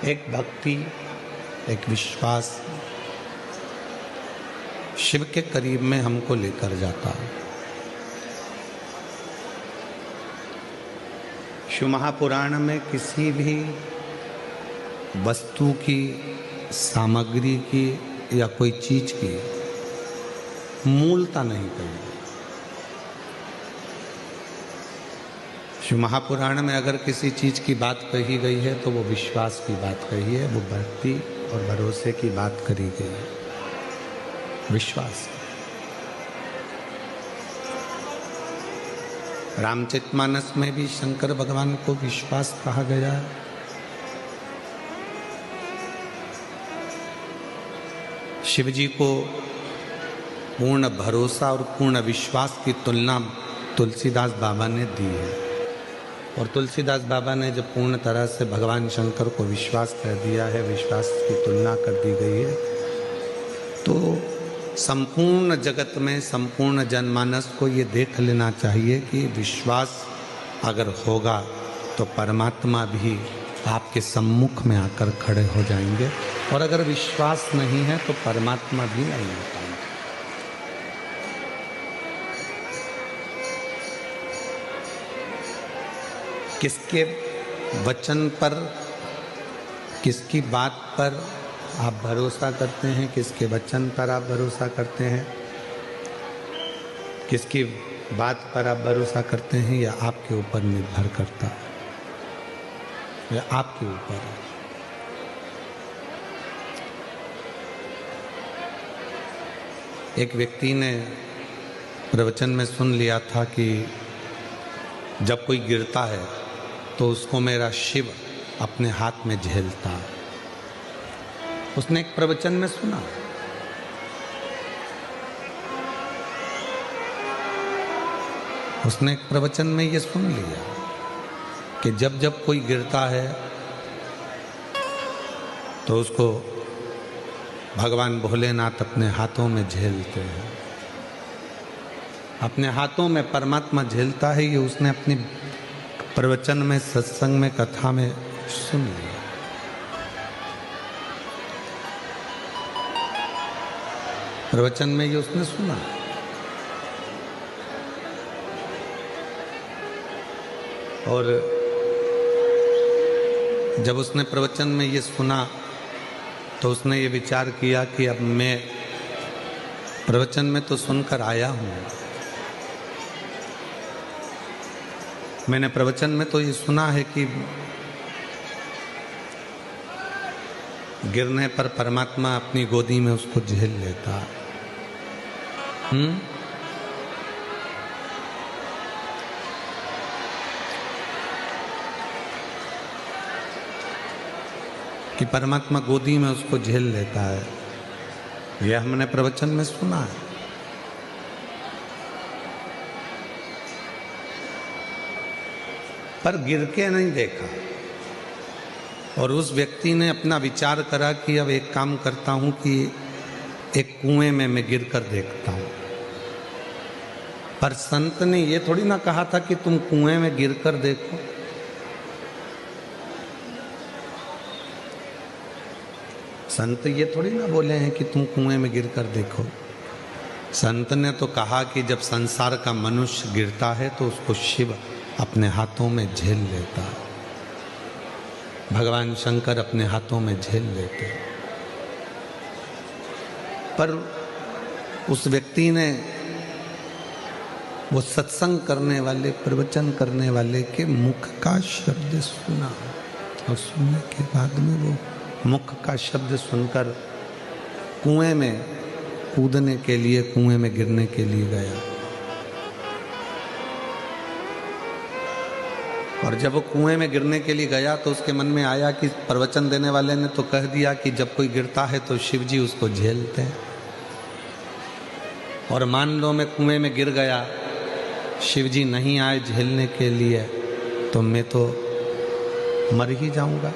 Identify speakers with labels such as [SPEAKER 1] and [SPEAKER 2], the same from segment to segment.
[SPEAKER 1] एक भक्ति, एक विश्वास शिव के करीब में हमको लेकर जाता है। शिव महापुराण में किसी भी वस्तु की, सामग्री की या कोई चीज की मूलता नहीं कही। शिव महापुराण में अगर किसी चीज की बात कही गई है तो वो विश्वास की बात कही है, वो भक्ति और भरोसे की बात करी गई है। विश्वास। रामचरितमानस में भी शंकर भगवान को विश्वास कहा गया है। शिव जी को पूर्ण भरोसा और पूर्ण विश्वास की तुलना तुलसीदास बाबा ने दी है। और तुलसीदास बाबा ने जब पूर्ण तरह से भगवान शंकर को विश्वास कर दिया है, विश्वास की तुलना कर दी गई है, तो संपूर्ण जगत में, संपूर्ण जनमानस को ये देख लेना चाहिए कि विश्वास अगर होगा तो परमात्मा भी आपके सम्मुख में आकर खड़े हो जाएंगे, और अगर विश्वास नहीं है तो परमात्मा भी नहीं हो पाएंगे। किसके वचन पर, किसकी बात पर आप भरोसा करते हैं, किसके वचन पर आप भरोसा करते हैं, किसकी बात पर आप भरोसा करते हैं, यह आपके ऊपर निर्भर करता है, यह आपके ऊपर है। एक व्यक्ति ने प्रवचन में सुन लिया था कि जब कोई गिरता है तो उसको मेरा शिव अपने हाथ में झेलता है। उसने एक प्रवचन में सुना। उसने एक प्रवचन में ये सुन लिया कि जब जब कोई गिरता है तो उसको भगवान भोलेनाथ अपने हाथों में झेलते हैं। अपने हाथों में परमात्मा झेलता है, ये उसने अपने प्रवचन में, सत्संग में, कथा में सुन लिया। प्रवचन में ये उसने सुना। और जब उसने प्रवचन में ये सुना तो उसने ये विचार किया कि अब मैं प्रवचन में तो सुनकर आया हूँ, मैंने प्रवचन में तो ये सुना है कि गिरने पर परमात्मा अपनी गोदी में उसको झेल लेता है। कि परमात्मा गोदी में उसको झेल लेता है, यह हमने प्रवचन में सुना है। पर गिर के नहीं देखा। और उस व्यक्ति ने अपना विचार करा कि अब एक काम करता हूं कि एक कुएं में मैं गिर कर देखता हूं। पर संत ने ये थोड़ी ना कहा था कि तुम कुएं में गिर कर देखो। संत ये थोड़ी ना बोले हैं कि तुम कुएं में गिर कर देखो। संत ने तो कहा कि जब संसार का मनुष्य गिरता है तो उसको शिव अपने हाथों में झेल लेता है, भगवान शंकर अपने हाथों में झेल लेते। पर उस व्यक्ति ने वो सत्संग करने वाले, प्रवचन करने वाले के मुख का शब्द सुना, और सुनने के बाद में वो मुख का शब्द सुनकर कुएं में कूदने के लिए, कुएं में गिरने के लिए गया। और जब वो कुएं में गिरने के लिए गया तो उसके मन में आया कि प्रवचन देने वाले ने तो कह दिया कि जब कोई गिरता है तो शिव जी उसको झेलते हैं, और मान लो मैं कुएं में गिर गया, शिव जी नहीं आए झेलने के लिए, तो मैं तो मर ही जाऊंगा।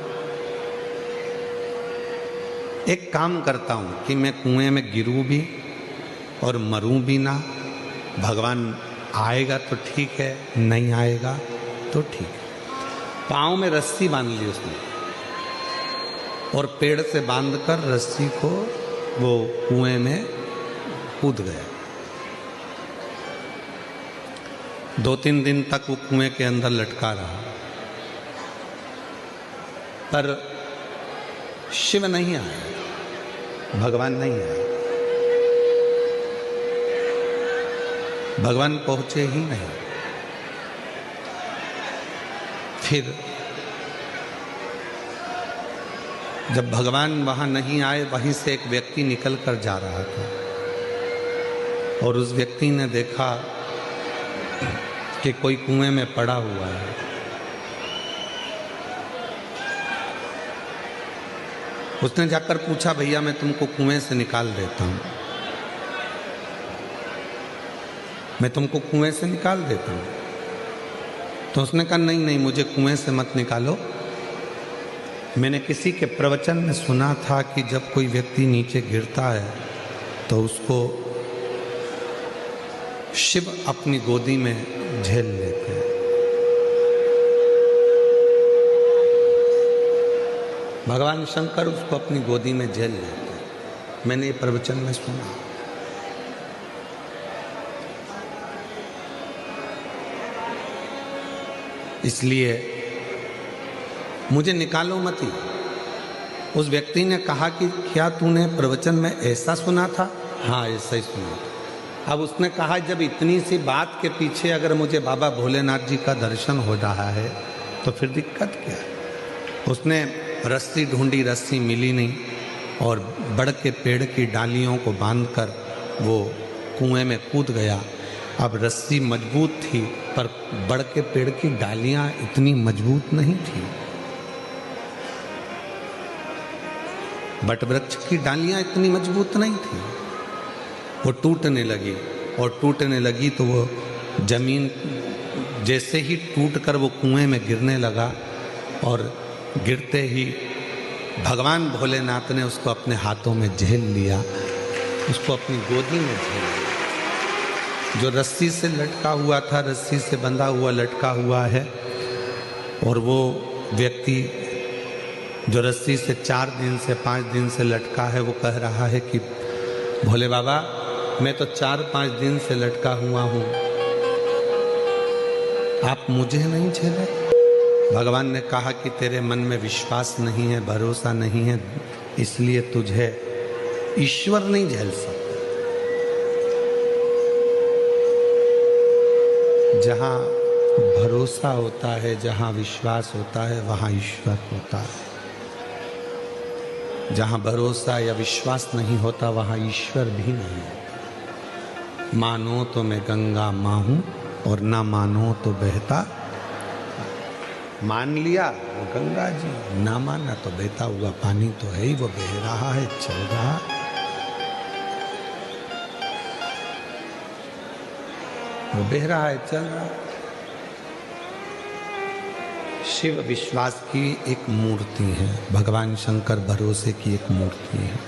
[SPEAKER 1] एक काम करता हूं कि मैं कुएं में गिरूं भी और मरूं भी ना। भगवान आएगा तो ठीक है, नहीं आएगा तो ठीक है। पाँव में रस्सी बांध ली उसने, और पेड़ से बांधकर रस्सी को वो कुएं में कूद गया। 2-3 दिन तक वो कुएं के अंदर लटका रहा, पर शिव नहीं आया, भगवान नहीं आया, भगवान पहुंचे ही नहीं। फिर जब भगवान वहां नहीं आए, वहीं से एक व्यक्ति निकल कर जा रहा था और उस व्यक्ति ने देखा कि कोई कुएं में पड़ा हुआ है। उसने जाकर पूछा, भैया मैं तुमको कुएं से निकाल देता हूं, मैं तुमको कुएं से निकाल देता हूं। तो उसने कहा, नहीं नहीं, मुझे कुएं से मत निकालो। मैंने किसी के प्रवचन में सुना था कि जब कोई व्यक्ति नीचे गिरता है तो उसको शिव अपनी गोदी में झेल लेते हैं। भगवान शंकर उसको अपनी गोदी में झेल लेते हैं। मैंने ये प्रवचन में सुना। इसलिए मुझे निकालो मत ही। उस व्यक्ति ने कहा कि क्या तूने प्रवचन में ऐसा सुना था? हाँ, ऐसा ही सुना था। अब उसने कहा, जब इतनी सी बात के पीछे अगर मुझे बाबा भोलेनाथ जी का दर्शन हो रहा है तो फिर दिक्कत क्या है? उसने रस्सी ढूंढी, रस्सी मिली नहीं और बड़ के पेड़ की डालियों को बांधकर वो कुएं में कूद गया। अब रस्सी मजबूत थी पर बड़ के पेड़ की डालियां इतनी मजबूत नहीं थी। बट वृक्ष की डालियां इतनी मजबूत नहीं थी। वो टूटने लगी और टूटने लगी तो वो जमीन जैसे ही टूटकर वो कुएं में गिरने लगा और गिरते ही भगवान भोलेनाथ ने उसको अपने हाथों में झेल लिया, उसको अपनी गोदी में झेल लिया। जो रस्सी से लटका हुआ था, रस्सी से बंधा हुआ लटका हुआ है, और वो व्यक्ति जो रस्सी से 4 दिन से 5 दिन से लटका है, वो कह रहा है कि भोले बाबा, मैं तो 4-5 दिन से लटका हुआ हूँ, आप मुझे नहीं झेले? भगवान ने कहा कि तेरे मन में विश्वास नहीं है, भरोसा नहीं है, इसलिए तुझे ईश्वर नहीं झेल सकता। जहाँ भरोसा होता है, जहाँ विश्वास होता है, वहाँ ईश्वर होता है। जहाँ भरोसा या विश्वास नहीं होता, वहाँ ईश्वर भी नहीं होता। मानो तो मैं गंगा माँ हूँ और ना मानो तो बहता। मान लिया वो गंगा जी, ना माना तो बहता हुआ पानी तो है ही, वो बह रहा है, चल रहा। वो बह रहा है, चल रहा। शिव विश्वास की एक मूर्ति है, भगवान शंकर भरोसे की एक मूर्ति है।